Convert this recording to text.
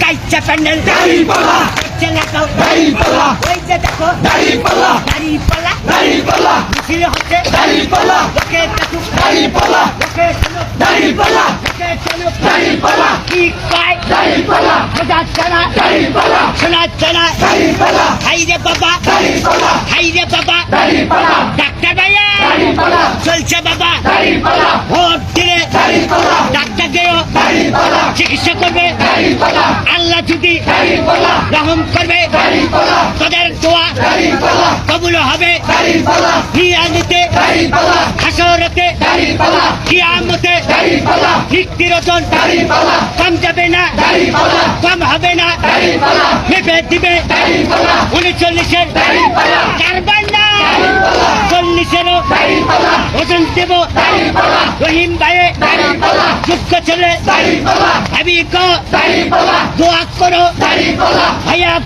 চাইছে প্যান্ডেল দাড়িপাল্লা হচ্ছে লাগাও দাড়িপাল্লা ওই যে দেখো দাড়িপাল্লা দাড়িপাল্লা দাড়িপাল্লা মিছিল হচ্ছে দাড়িপাল্লা লোকে দেখুক দাড়িপাল্লা লোকে শুনুক দাড়িপাল্লা লোকে শুনুক দাড়িপাল্লা কি কয় দাড়িপাল্লা বোঝাচ্ছে না দাড়িপাল্লা শোনাচ্ছে না দাড়িপাল্লা হাই রে বাবা দাড়িপাল্লা হাই রে বাবা দাড়িপাল্লা ডাক্তার ভাইয়া দাড়িপাল্লা চলছে বাবা দাড়িপাল্লা ভোট দিলে দাড়িপাল্লা ডাক্তার গেও দাড়িপাল্লা চিকিৎসা করবে দাড়িপাল্লা আল্লাহ যদি দাড়িপাল্লা রহম করবে দাড়িপাল্লা তাদের দোয়া দাড়িপাল্লা কবুল হবে দাড়িপাল্লা হিয়ানিতে দাড়িপাল্লা হাসরতে দাড়িপাল্লা কিয়ামতে দাড়িপাল্লা মুক্তির ওজন দাড়িপাল্লা কম যাবে না দাড়িপাল্লা কম হবে না দাড়িপাল্লা মেপে দিবে দাড়িপাল্লা 39-এর দাড়িপাল্লা কারবার না দাড়িপাল্লা 40-এরও দাড়িপাল্লা ওজন দেব দাড়িপাল্লা রহিম ভাইয়ে দাড়িপাল্লা যোগ্য ছেলে দাড়িপাল্লা ভাবি কো দাড়িপাল্লা দোয়া করো দাড়িপাল্লা